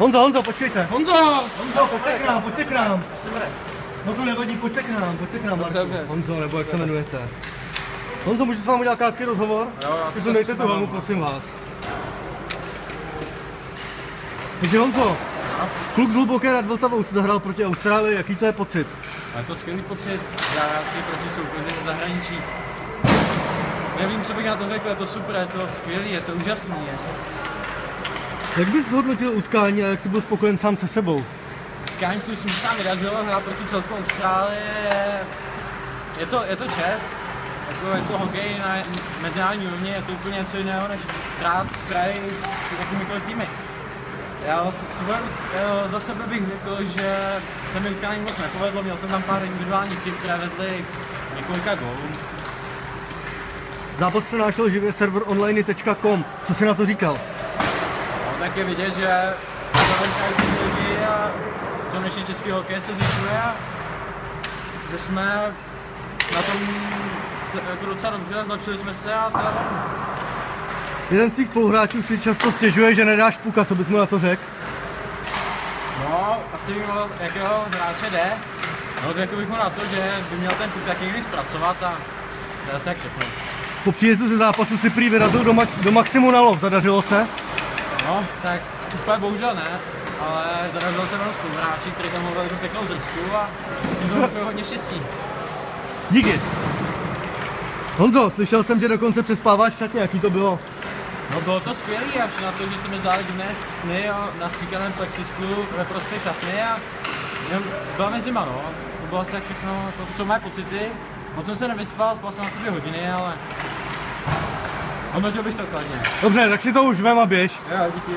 Honzo, počkejte. Honzo, Pojďte k nám. No to nevadí, pojďte k nám, Marku. Honzo, nebo jak se jmenujete. Honzo, můžu s vámi udělat krátký rozhovor? Jo, Ty dejte tu helmu, prosím vás. Takže Honzo, kluk z Hluboké nad Vltavou se zahrál proti Austrálii, jaký to je pocit? je to skvělý pocit zahrát si proti soupeři z zahraničí. Nevím, co bych na to řekl, je to super, je to skvělý, je to úžasný. Jak bys zhodnotil utkání a jak jsi byl spokojen sám se sebou? Utkání si myslím, že sám vyrazil, hrát proti celku Austrálie, je to čest. Jako je to hokej na mezinárodní úrovni, je to úplně něco jiného, než hrát v kraji s jakýmikoliv týmy. Za sebe bych řekl, že se mi utkání moc nepovedlo, měl jsem tam pár individuálních chyb, které vedly několika gólů. Zápas přenášel živě server online.com, co jsi na to říkal? No, tak je vidět, že zavenkají se lidi a konečně český hokej se zvyšuje a že jsme na tom jako docela dobře, zlepšili jsme se a to je hlavně. Jeden z těch spoluhráčů si často stěžuje, že nedáš puka, co bys mu na to řekl? No, asi vím, jakého hráče jde. No, řekl bych mu na to, že by měl ten puk taky někdy zpracovat a to je asi jak všechno. Po příjezdu ze zápasu si prý vyrazil do Maximu na lov, zadařilo se? No, tak úplně bohužel ne, ale zarazil jsem jenom spoluhráči, který tam mluvil pěknou zrsku a to bylo hodně štěstí. Díky. Honzo, slyšel jsem, že dokonce přespáváš v šatně, jaký to bylo? No bylo to skvělý, až na to, že se mi zdály dnes dny na stříkaném plexisklu ve prostřed šatny a byla mi zima, no. To bylo asi jak všechno, to jsou moje pocity. Moc jsem se nevyspal, spal jsem asi 2 hodiny, ale hodnotil bych to kladně. Dobře, tak si to už vem a běž. Jo, díky.